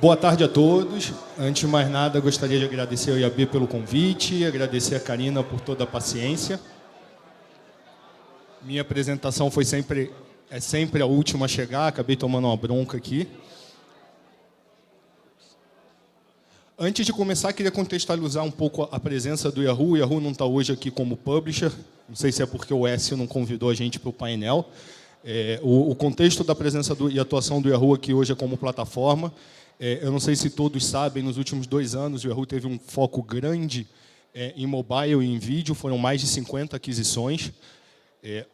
Boa tarde a todos. Antes de mais nada, gostaria de agradecer ao IAB pelo convite, agradecer a Karina por toda a paciência. Minha apresentação é sempre a última a chegar, acabei tomando uma bronca aqui. Antes de começar, queria contextualizar um pouco a presença do Yahoo. O Yahoo não está hoje aqui como publisher, não sei se é porque o Écio não convidou a gente para o painel. O contexto da presença e atuação do Yahoo aqui hoje é como plataforma. Eu não sei se todos sabem, nos últimos 2 anos, o Yahoo teve um foco grande em mobile e em vídeo, foram mais de 50 aquisições.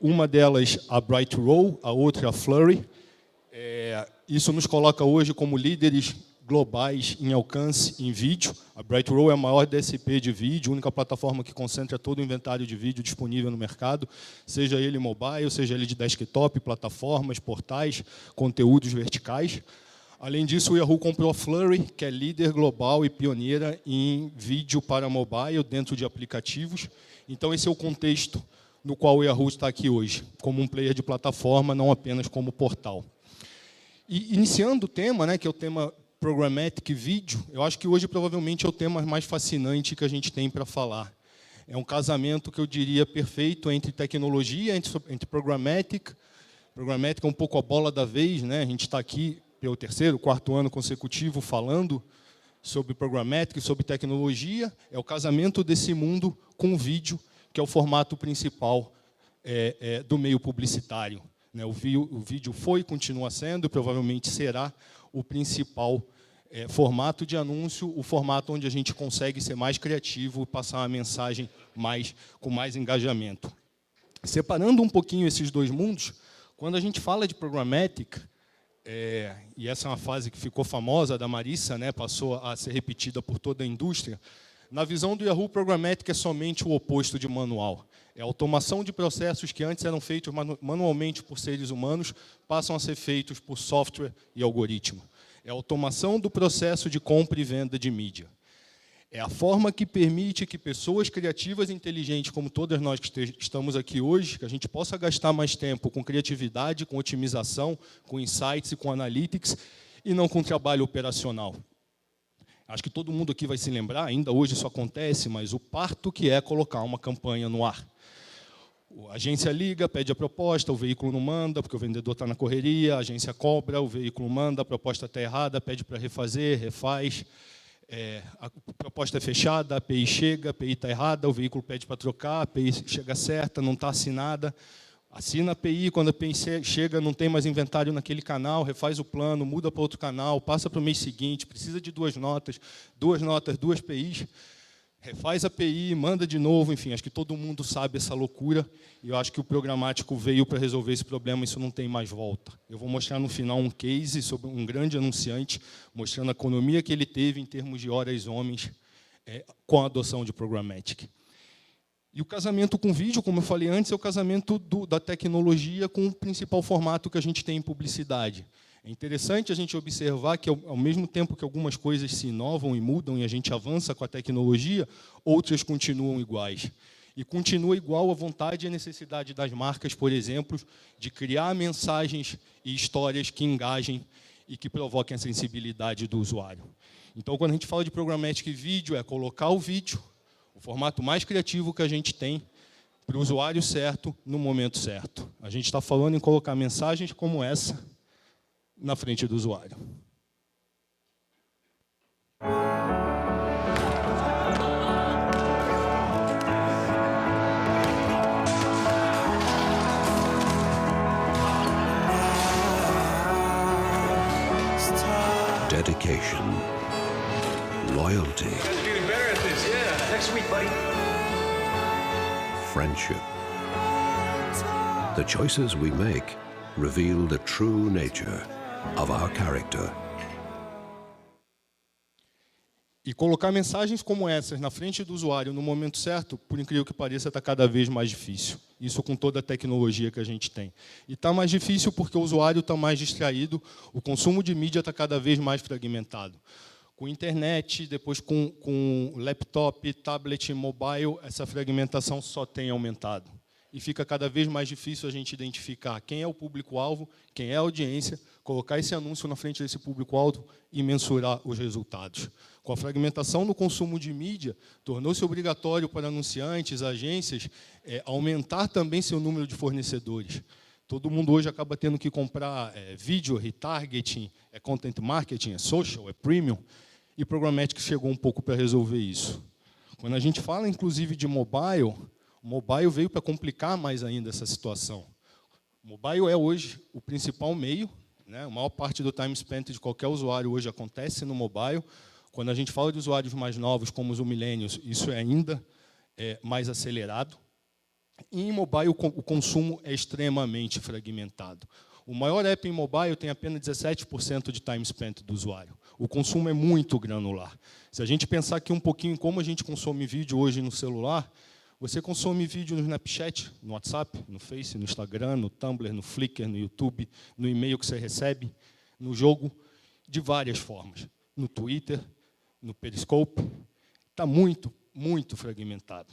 Uma delas, a Brightroll, a outra, a Flurry. Isso nos coloca hoje como líderes globais em alcance em vídeo. A Brightroll é a maior DSP de vídeo, a única plataforma que concentra todo o inventário de vídeo disponível no mercado, seja ele mobile, seja ele de desktop, plataformas, portais, conteúdos verticais. Além disso, o Yahoo comprou a Flurry, que é líder global e pioneira em vídeo para mobile, dentro de aplicativos. Então, esse é o contexto no qual o Yahoo está aqui hoje, como um player de plataforma, não apenas como portal. E iniciando o tema, que é o tema Programmatic Vídeo, eu acho que hoje provavelmente é o tema mais fascinante que a gente tem para falar. É um casamento que eu diria perfeito entre tecnologia, entre Programmatic. Programmatic é um pouco a bola da vez, a gente está aqui pelo 3º, 4º ano consecutivo falando sobre Programmatic, sobre tecnologia. É o casamento desse mundo com o vídeo, que é o formato principal do meio publicitário. O vídeo foi e continua sendo, e provavelmente será o principal formato de anúncio, o formato onde a gente consegue ser mais criativo e passar uma mensagem com mais engajamento. Separando um pouquinho esses dois mundos, quando a gente fala de Programmatic, e essa é uma fase que ficou famosa da Marissa, passou a ser repetida por toda a indústria, na visão do Yahoo, Programmatic é somente o oposto de manual. É a automação de processos que antes eram feitos manualmente por seres humanos, passam a ser feitos por software e algoritmo. É a automação do processo de compra e venda de mídia. É a forma que permite que pessoas criativas e inteligentes, como todas nós que estamos aqui hoje, que a gente possa gastar mais tempo com criatividade, com otimização, com insights e com analytics, e não com trabalho operacional. Acho que todo mundo aqui vai se lembrar, ainda hoje isso acontece, mas o parto que é colocar uma campanha no ar. A agência liga, pede a proposta, o veículo não manda, porque o vendedor está na correria, a agência cobra, o veículo manda, a proposta está errada, pede para refazer, refaz. A proposta é fechada, a API chega, a API está errada, o veículo pede para trocar, a API chega certa, não está assinada. Assina a API, quando a API chega, não tem mais inventário naquele canal, refaz o plano, muda para outro canal, passa para o mês seguinte, precisa de 2 notas, 2 PIs, refaz a API, manda de novo, enfim, acho que todo mundo sabe essa loucura, e eu acho que o programático veio para resolver esse problema, isso não tem mais volta. Eu vou mostrar no final um case sobre um grande anunciante, mostrando a economia que ele teve em termos de horas homens com a adoção de Programmatic. E o casamento com vídeo, como eu falei antes, é o casamento da tecnologia com o principal formato que a gente tem em publicidade. É interessante a gente observar que, ao mesmo tempo que algumas coisas se inovam e mudam e a gente avança com a tecnologia, outras continuam iguais. E continua igual a vontade e a necessidade das marcas, por exemplo, de criar mensagens e histórias que engajem e que provoquem a sensibilidade do usuário. Então, quando a gente fala de Programmatic Vídeo, é colocar o vídeo, o formato mais criativo que a gente tem, para o usuário certo, no momento certo. A gente está falando em colocar mensagens como essa na frente do usuário. Dedication, loyalty, You guys are getting better at this, yeah. Next week, buddy. friendship. The choices we make reveal the true nature of our character. E colocar mensagens como essas na frente do usuário no momento certo, por incrível que pareça, está cada vez mais difícil. Isso com toda a tecnologia que a gente tem. E está mais difícil porque o usuário está mais distraído, o consumo de mídia está cada vez mais fragmentado. Com internet, depois com laptop, tablet, mobile, essa fragmentação só tem aumentado. e fica cada vez mais difícil a gente identificar quem é o público-alvo, quem é a audiência, colocar esse anúncio na frente desse público-alvo e mensurar os resultados. Com a fragmentação no consumo de mídia, tornou-se obrigatório para anunciantes, agências, aumentar também seu número de fornecedores. Todo mundo hoje acaba tendo que comprar vídeo, retargeting, content marketing, social, premium, e Programmatic chegou um pouco para resolver isso. Quando a gente fala, inclusive, de mobile, o mobile veio para complicar mais ainda essa situação. O mobile é hoje o principal meio, né? A maior parte do time spent de qualquer usuário hoje acontece no mobile. Quando a gente fala de usuários mais novos, como os millennials, isso é ainda mais acelerado. E em mobile, o consumo é extremamente fragmentado. O maior app em mobile tem apenas 17% de time spent do usuário. O consumo é muito granular. Se a gente pensar aqui um pouquinho em como a gente consome vídeo hoje no celular, você consome vídeo no Snapchat, no WhatsApp, no Face, no Instagram, no Tumblr, no Flickr, no YouTube, no e-mail que você recebe, no jogo, de várias formas. No Twitter, no Periscope. Está muito, muito fragmentado.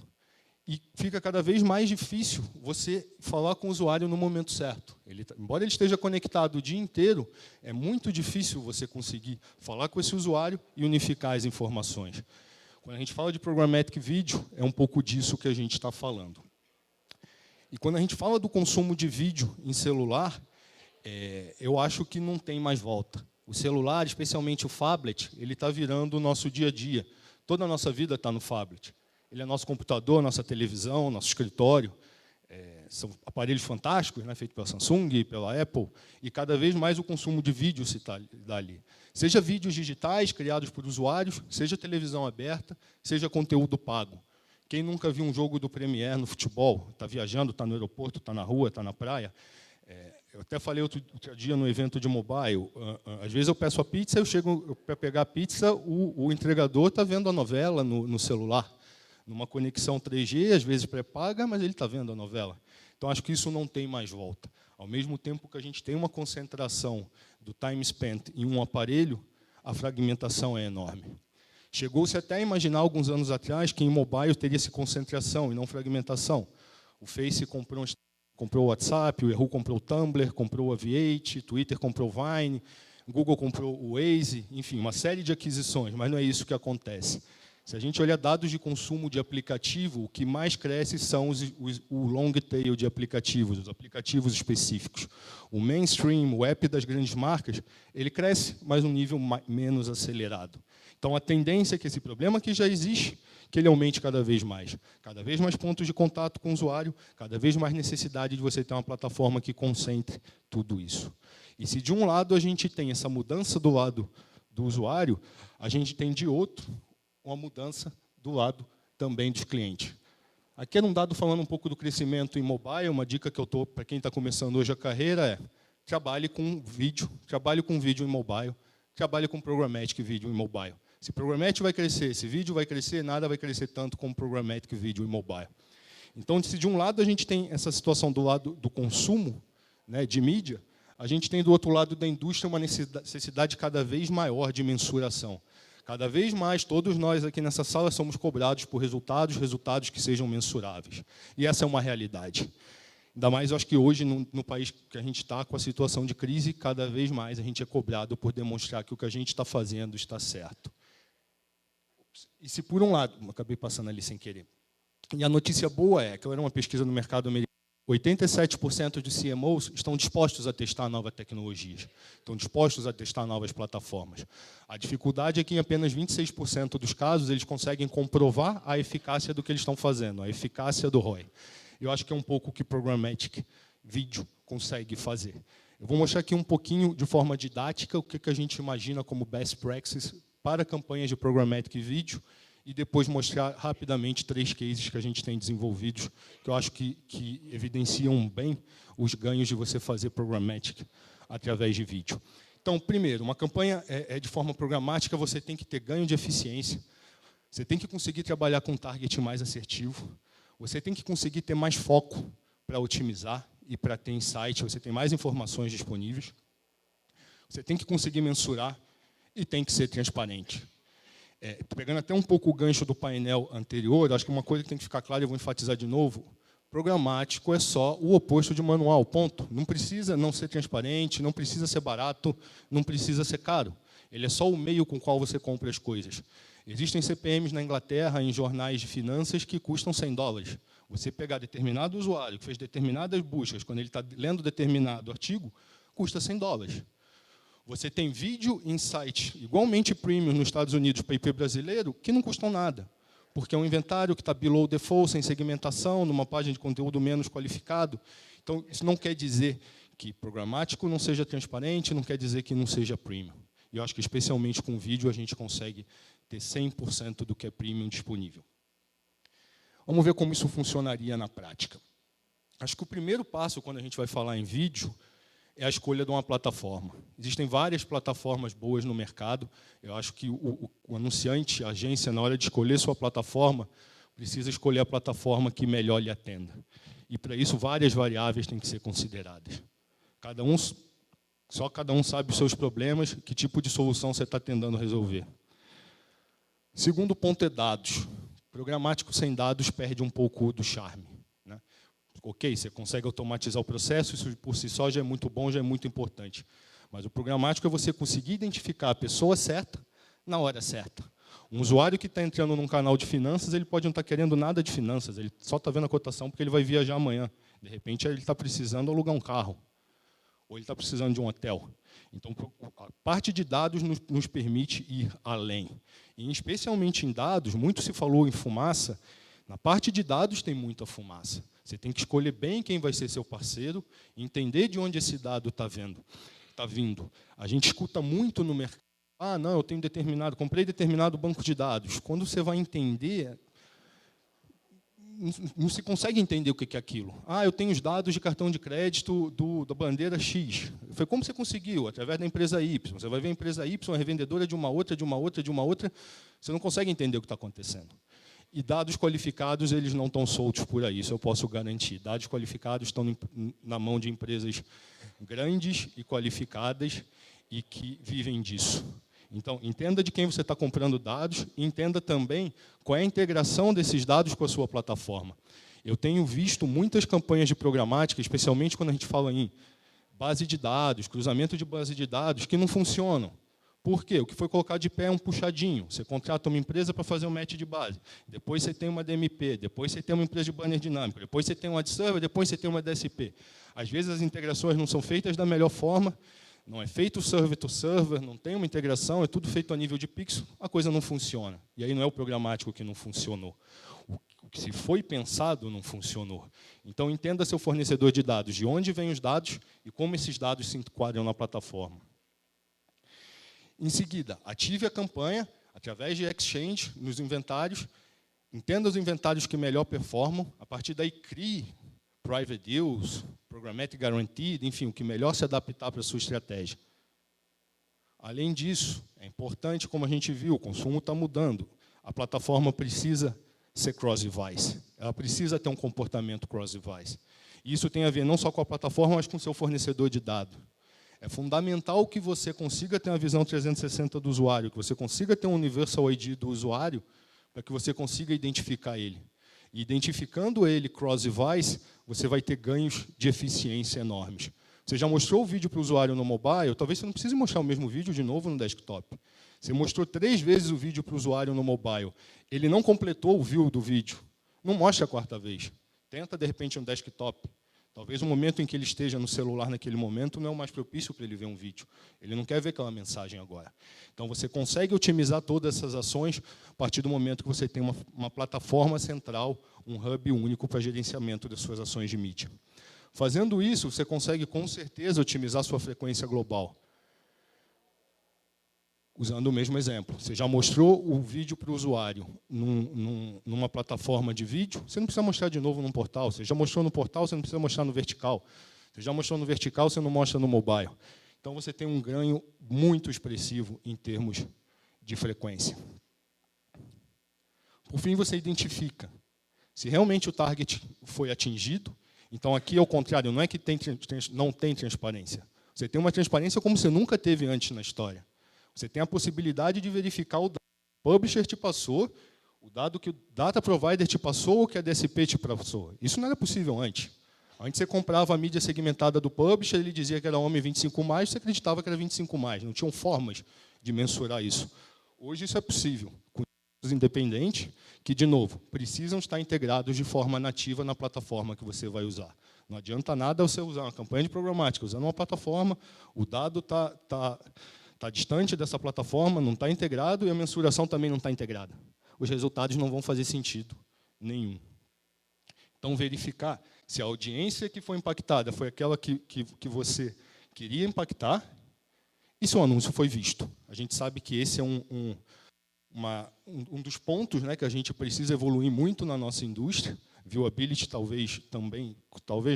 E fica cada vez mais difícil você falar com o usuário no momento certo. Embora ele esteja conectado o dia inteiro, é muito difícil você conseguir falar com esse usuário e unificar as informações. Quando a gente fala de Programmatic Video, é um pouco disso que a gente está falando. E quando a gente fala do consumo de vídeo em celular, eu acho que não tem mais volta. O celular, especialmente o phablet, ele está virando o nosso dia a dia. Toda a nossa vida está no phablet. Ele é nosso computador, nossa televisão, nosso escritório. São aparelhos fantásticos, né, feitos pela Samsung, pela Apple, e cada vez mais o consumo de vídeo se dá ali. Seja vídeos digitais criados por usuários, seja televisão aberta, seja conteúdo pago. Quem nunca viu um jogo do Premiere no futebol, está viajando, está no aeroporto, está na rua, está na praia. Eu até falei outro dia no evento de mobile, às vezes eu peço a pizza, eu chego para pegar a pizza, o entregador está vendo a novela no celular. Numa conexão 3G, às vezes pré-paga, mas ele está vendo a novela. Então, acho que isso não tem mais volta. Ao mesmo tempo que a gente tem uma concentração do time spent em um aparelho, a fragmentação é enorme. Chegou-se até a imaginar, alguns anos atrás, que em mobile teria-se concentração e não fragmentação. O Face comprou o WhatsApp, o Yahoo comprou o Tumblr, comprou o Aviate, Twitter comprou o Vine, Google comprou o Waze, enfim, uma série de aquisições, mas não é isso que acontece. Se a gente olhar dados de consumo de aplicativo, o que mais cresce são o long tail de aplicativos, os aplicativos específicos. O mainstream, o app das grandes marcas, ele cresce, mas num nível menos acelerado. Então, a tendência é que esse problema que já existe, que ele aumente cada vez mais. Cada vez mais pontos de contato com o usuário, cada vez mais necessidade de você ter uma plataforma que concentre tudo isso. E se de um lado a gente tem essa mudança do lado do usuário, a gente tem de outro uma mudança do lado também dos clientes. Aqui era um dado falando um pouco do crescimento em mobile, uma dica que eu estou para quem está começando hoje a carreira é trabalhe com vídeo em mobile, trabalhe com Programmatic Vídeo em mobile. Se Programmatic vai crescer, se vídeo vai crescer, nada vai crescer tanto como Programmatic Vídeo em mobile. Então, se de um lado a gente tem essa situação do lado do consumo, né, de mídia, a gente tem do outro lado da indústria uma necessidade cada vez maior de mensuração. Cada vez mais, todos nós aqui nessa sala somos cobrados por resultados que sejam mensuráveis. E essa é uma realidade. Ainda mais, eu acho que hoje, no país que a gente está, com a situação de crise, cada vez mais a gente é cobrado por demonstrar que o que a gente está fazendo está certo. E se, por um lado, acabei passando ali sem querer, e a notícia boa é que era uma pesquisa no mercado americano, 87% de CMOs estão dispostos a testar novas tecnologias, estão dispostos a testar novas plataformas. A dificuldade é que em apenas 26% dos casos eles conseguem comprovar a eficácia do que eles estão fazendo, a eficácia do ROI. Eu acho que é um pouco o que Programmatic Vídeo consegue fazer. Eu vou mostrar aqui um pouquinho, de forma didática, o que a gente imagina como best practices para campanhas de Programmatic Vídeo, e depois mostrar rapidamente 3 cases que a gente tem desenvolvidos, que eu acho que evidenciam bem os ganhos de você fazer Programmatic através de vídeo. Então, primeiro, uma campanha de forma programática, você tem que ter ganho de eficiência, você tem que conseguir trabalhar com um target mais assertivo, você tem que conseguir ter mais foco para otimizar e para ter insight, você tem mais informações disponíveis, você tem que conseguir mensurar e tem que ser transparente. Pegando até um pouco o gancho do painel anterior, acho que uma coisa que tem que ficar clara, eu vou enfatizar de novo, Programático é só o oposto de manual, ponto. Não precisa não ser transparente, não precisa ser barato, não precisa ser caro. Ele é só o meio com o qual você compra as coisas. Existem CPMs na Inglaterra, em jornais de finanças, que custam $100. Você pegar determinado usuário, que fez determinadas buscas, quando ele está lendo determinado artigo, custa $100. Você tem vídeo em site igualmente premium nos Estados Unidos para IP brasileiro, que não custam nada. Porque é um inventário que está below default, sem segmentação, numa página de conteúdo menos qualificado. Então, isso não quer dizer que programático não seja transparente, não quer dizer que não seja premium. E eu acho que, especialmente com vídeo, a gente consegue ter 100% do que é premium disponível. Vamos ver como isso funcionaria na prática. Acho que o primeiro passo, quando a gente vai falar em vídeo, é a escolha de uma plataforma. Existem várias plataformas boas no mercado. Eu acho que o anunciante, a agência, na hora de escolher sua plataforma, precisa escolher a plataforma que melhor lhe atenda. E, para isso, várias variáveis têm que ser consideradas. Só cada um sabe os seus problemas, que tipo de solução você está tentando resolver. Segundo ponto é dados. Programático sem dados perde um pouco do charme. Ok, você consegue automatizar o processo, isso por si só já é muito bom, já é muito importante. Mas o programático é você conseguir identificar a pessoa certa na hora certa. Um usuário que está entrando num canal de finanças, ele pode não estar querendo nada de finanças, ele só está vendo a cotação porque ele vai viajar amanhã. De repente, ele está precisando alugar um carro, ou ele está precisando de um hotel. Então, a parte de dados nos permite ir além. E, especialmente em dados, muito se falou em fumaça, na parte de dados tem muita fumaça. Você tem que escolher bem quem vai ser seu parceiro, entender de onde esse dado está vindo. A gente escuta muito no mercado, não, eu tenho comprei determinado banco de dados. Quando você vai entender, não se consegue entender o que é aquilo. Eu tenho os dados de cartão de crédito da bandeira X. Foi como você conseguiu? Através da empresa Y. Você vai ver a empresa Y, a revendedora de uma outra, de uma outra, de uma outra. Você não consegue entender o que está acontecendo. E dados qualificados, eles não estão soltos por aí, isso eu posso garantir. Dados qualificados estão na mão de empresas grandes e qualificadas e que vivem disso. Então, entenda de quem você está comprando dados e entenda também qual é a integração desses dados com a sua plataforma. Eu tenho visto muitas campanhas de programática, especialmente quando a gente fala em base de dados, cruzamento de base de dados, que não funcionam. Por quê? O que foi colocado de pé é um puxadinho. Você contrata uma empresa para fazer um match de base. Depois você tem uma DMP, depois você tem uma empresa de banner dinâmico, depois você tem um ad server, depois você tem uma DSP. Às vezes as integrações não são feitas da melhor forma, não é feito server to server, não tem uma integração, é tudo feito a nível de pixel, a coisa não funciona. E aí não é o programático que não funcionou. O que se foi pensado não funcionou. Então entenda seu fornecedor de dados, de onde vêm os dados e como esses dados se enquadram na plataforma. Em seguida, ative a campanha através de Exchange nos inventários, entenda os inventários que melhor performam, a partir daí crie Private Deals, Programmatic Guaranteed, enfim, o que melhor se adaptar para a sua estratégia. Além disso, é importante, como a gente viu, o consumo está mudando. A plataforma precisa ser cross-device, ela precisa ter um comportamento cross-device. Isso tem a ver não só com a plataforma, mas com o seu fornecedor de dados. É fundamental que você consiga ter uma visão 360 do usuário, que você consiga ter um Universal ID do usuário, para que você consiga identificar ele. E identificando ele cross-device, você vai ter ganhos de eficiência enormes. Você já mostrou o vídeo para o usuário no mobile, talvez você não precise mostrar o mesmo vídeo de novo no desktop. Você mostrou 3 vezes o vídeo para o usuário no mobile. Ele não completou o view do vídeo. Não mostre a 4ª vez. Tenta, de repente, um desktop. Talvez o momento em que ele esteja no celular naquele momento não é o mais propício para ele ver um vídeo. Ele não quer ver aquela mensagem agora. Então, você consegue otimizar todas essas ações a partir do momento que você tem uma plataforma central, um hub único para gerenciamento das suas ações de mídia. Fazendo isso, você consegue, com certeza, otimizar sua frequência global. Usando o mesmo exemplo. Você já mostrou o vídeo para o usuário numa plataforma de vídeo, você não precisa mostrar de novo num portal. Você já mostrou no portal, você não precisa mostrar no vertical. Você já mostrou no vertical, você não mostra no mobile. Então, você tem um ganho muito expressivo em termos de frequência. Por fim, você identifica se realmente o target foi atingido. Então, aqui, ao contrário, não é que não tem transparência. Você tem uma transparência como você nunca teve antes na história. Você tem a possibilidade de verificar o dado. O publisher te passou, O dado que o data provider te passou ou que a DSP te passou. Isso não era possível antes. Antes você comprava a mídia segmentada do publisher, ele dizia que era homem 25+, você acreditava que era 25+. Não tinham formas de mensurar isso. Hoje isso é possível, com os independentes, que, de novo, precisam estar integrados de forma nativa na plataforma que você vai usar. Não adianta nada você usar uma campanha de programática usando uma plataforma, o dado está distante dessa plataforma, não está integrado, e a mensuração também não está integrada. Os resultados não vão fazer sentido nenhum. Então, verificar se a audiência que foi impactada foi aquela que você queria impactar e se o anúncio foi visto. A gente sabe que esse é um dos pontos, né, que a gente precisa evoluir muito na nossa indústria. Viewability talvez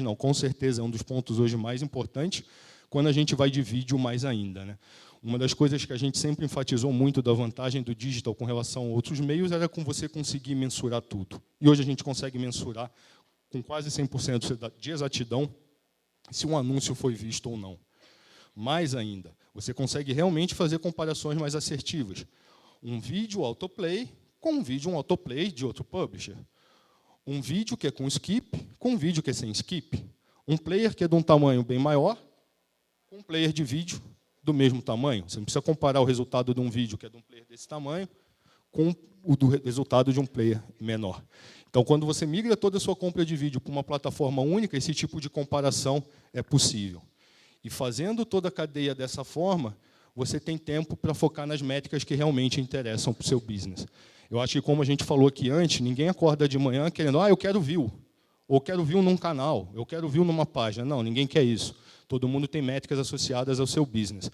não, com certeza é um dos pontos hoje mais importantes, quando a gente vai de vídeo mais ainda, né? Uma das coisas que a gente sempre enfatizou muito da vantagem do digital com relação a outros meios era com você conseguir mensurar tudo. E hoje a gente consegue mensurar com quase 100% de exatidão se um anúncio foi visto ou não. Mais ainda, você consegue realmente fazer comparações mais assertivas. Um vídeo autoplay com um vídeo autoplay de outro publisher. Um vídeo que é com skip com um vídeo que é sem skip. Um player que é de um tamanho bem maior com um player de vídeo do mesmo tamanho. Você não precisa comparar o resultado de um vídeo que é de um player desse tamanho com o do resultado de um player menor. Então, quando você migra toda a sua compra de vídeo para uma plataforma única, esse tipo de comparação é possível. E fazendo toda a cadeia dessa forma, você tem tempo para focar nas métricas que realmente interessam para o seu business. Eu acho que, como a gente falou aqui antes, ninguém acorda de manhã querendo, eu quero view, ou quero view num canal, eu quero view numa página. Não, ninguém quer isso. Todo mundo tem métricas associadas ao seu business.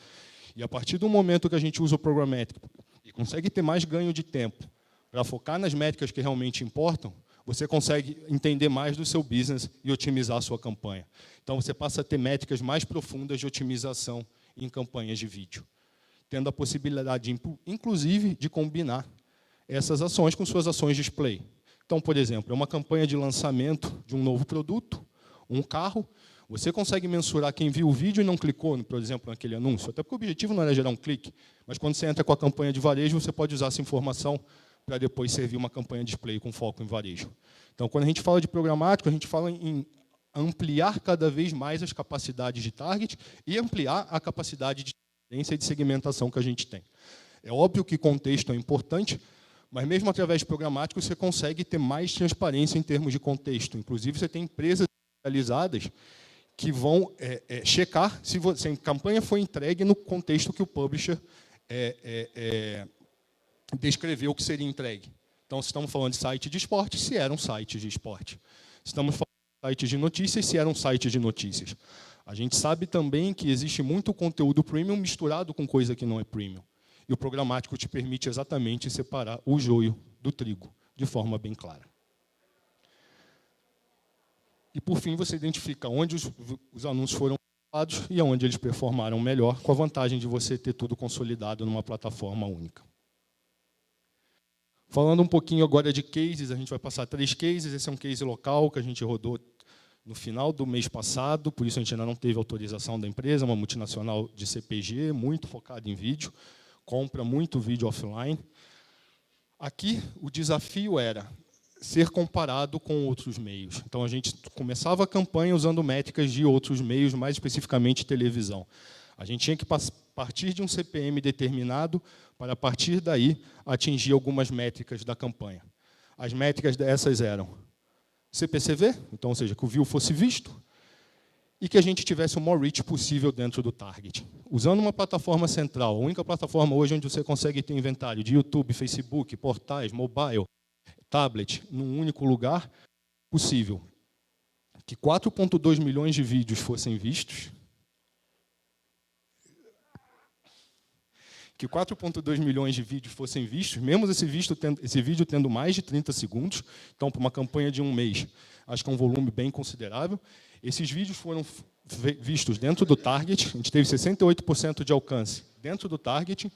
E, a partir do momento que a gente usa o programmatic e consegue ter mais ganho de tempo para focar nas métricas que realmente importam, você consegue entender mais do seu business e otimizar a sua campanha. Então, você passa a ter métricas mais profundas de otimização em campanhas de vídeo, tendo a possibilidade, inclusive, de combinar essas ações com suas ações de display. Então, por exemplo, é uma campanha de lançamento de um novo produto, um carro, você consegue mensurar quem viu o vídeo e não clicou, por exemplo, naquele anúncio, até porque o objetivo não era gerar um clique, mas quando você entra com a campanha de varejo, você pode usar essa informação para depois servir uma campanha de display com foco em varejo. Então, quando a gente fala de programático, a gente fala em ampliar cada vez mais as capacidades de target e ampliar a capacidade de tendência e de segmentação que a gente tem. É óbvio que contexto é importante, mas mesmo através de programático você consegue ter mais transparência em termos de contexto. Inclusive, você tem empresas realizadas que vão checar se a campanha foi entregue no contexto que o publisher descreveu que seria entregue. Então, se estamos falando de site de esporte, se eram sites de esporte. Estamos falando de sites de notícias, se eram sites de notícias. A gente sabe também que existe muito conteúdo premium misturado com coisa que não é premium. E o programático te permite exatamente separar o joio do trigo, de forma bem clara. E, por fim, você identifica onde os anúncios foram usados e onde eles performaram melhor, com a vantagem de você ter tudo consolidado numa plataforma única. Falando um pouquinho agora de cases, a gente vai passar 3 cases. Esse é um case local que a gente rodou no final do mês passado, por isso a gente ainda não teve autorização da empresa, uma multinacional de CPG, muito focada em vídeo, compra muito vídeo offline. Aqui, o desafio era ser comparado com outros meios. Então, a gente começava a campanha usando métricas de outros meios, mais especificamente televisão. A gente tinha que partir de um CPM determinado para, a partir daí, atingir algumas métricas da campanha. As métricas dessas eram CPCV, então, ou seja, que o view fosse visto, e que a gente tivesse o maior reach possível dentro do target. Usando uma plataforma central, a única plataforma hoje onde você consegue ter inventário de YouTube, Facebook, portais, mobile, tablet, num único lugar possível. Que 4,2 milhões de vídeos fossem vistos, mesmo esse vídeo tendo mais de 30 segundos, então, para uma campanha de um mês, acho que é um volume bem considerável. Esses vídeos foram vistos dentro do target, a gente teve 68% de alcance dentro do target,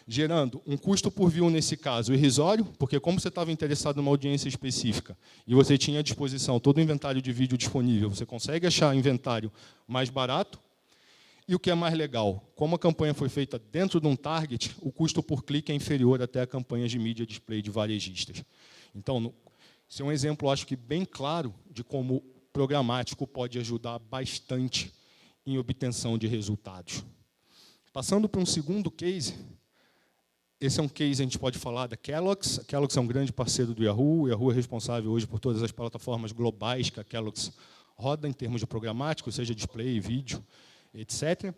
gerando um custo por view, nesse caso, irrisório, porque como você estava interessado numa audiência específica e você tinha à disposição todo o inventário de vídeo disponível, você consegue achar inventário mais barato, E o que é mais legal, como a campanha foi feita dentro de um target, o custo por clique é inferior até a campanha de mídia display de varejistas. Então, esse é um exemplo, acho que bem claro, de como o programático pode ajudar bastante em obtenção de resultados. Passando para um segundo case, esse é um case, a gente pode falar da Kellogg's. A Kellogg's é um grande parceiro do Yahoo. O Yahoo é responsável hoje por todas as plataformas globais que a Kellogg's roda em termos de programático, seja display, vídeo, etc.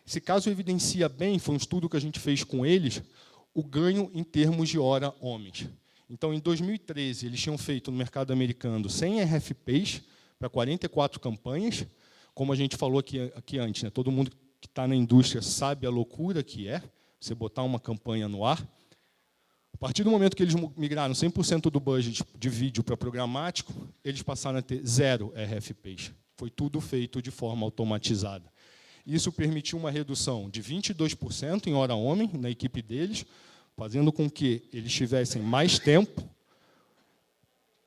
Esse caso evidencia bem, foi um estudo que a gente fez com eles, o ganho em termos de hora homens. Então, em 2013, eles tinham feito no mercado americano 100 RFPs para 44 campanhas. Como a gente falou aqui antes, né? Todo mundo que está na indústria sabe a loucura que é você botar uma campanha no ar. A partir do momento que eles migraram 100% do budget de vídeo para programático, eles passaram a ter 0 RFPs. Foi tudo feito de forma automatizada. Isso permitiu uma redução de 22% em hora homem na equipe deles, fazendo com que eles tivessem mais tempo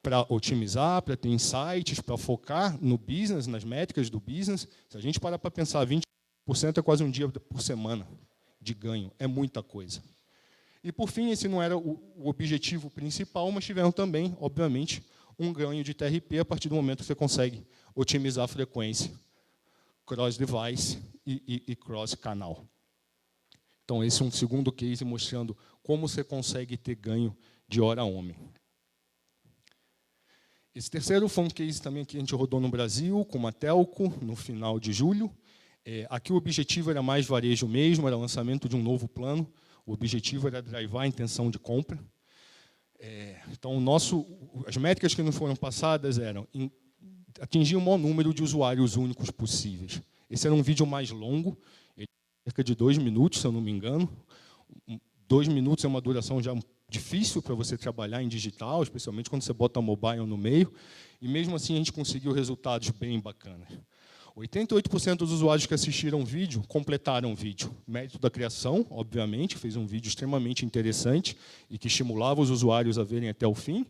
para otimizar, para ter insights, para focar no business, nas métricas do business. Se a gente parar para pensar, 20% é quase um dia por semana de ganho. É muita coisa. E, por fim, esse não era o objetivo principal, mas tiveram também, obviamente, um ganho de TRP a partir do momento que você consegue otimizar a frequência cross-device e cross-canal. Então, esse é um segundo case mostrando como você consegue ter ganho de hora homem. Esse terceiro foi um case também que a gente rodou no Brasil, com uma telco, no final de julho. Aqui o objetivo era mais varejo mesmo, era o lançamento de um novo plano. O objetivo era drivar a intenção de compra. Então, as métricas que nos foram passadas eram atingir o maior número de usuários únicos possíveis. Esse era um vídeo mais longo, cerca de 2 minutos, se eu não me engano. 2 minutos é uma duração já difícil para você trabalhar em digital, especialmente quando você bota mobile no meio. E, mesmo assim, a gente conseguiu resultados bem bacanas. 88% dos usuários que assistiram o vídeo completaram o vídeo. Mérito da criação, obviamente, fez um vídeo extremamente interessante e que estimulava os usuários a verem até o fim.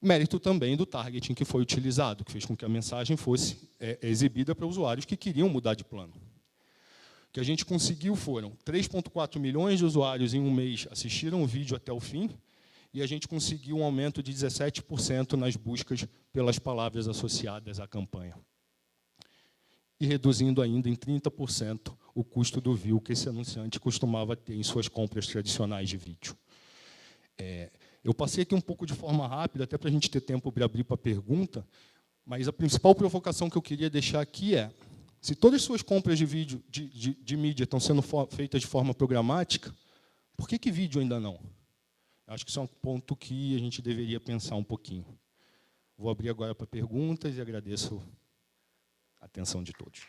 Mérito também do targeting que foi utilizado, que fez com que a mensagem fosse exibida para usuários que queriam mudar de plano. O que a gente conseguiu foram 3,4 milhões de usuários em um mês assistiram o vídeo até o fim, e a gente conseguiu um aumento de 17% nas buscas pelas palavras associadas à campanha. E reduzindo ainda em 30% o custo do view que esse anunciante costumava ter em suas compras tradicionais de vídeo. Eu passei aqui um pouco de forma rápida, até para a gente ter tempo para abrir para pergunta, mas a principal provocação que eu queria deixar aqui é, se todas as suas compras de vídeo, de mídia estão sendo feitas de forma programática, por que vídeo ainda não? Acho que isso é um ponto que a gente deveria pensar um pouquinho. Vou abrir agora para perguntas e agradeço a atenção de todos.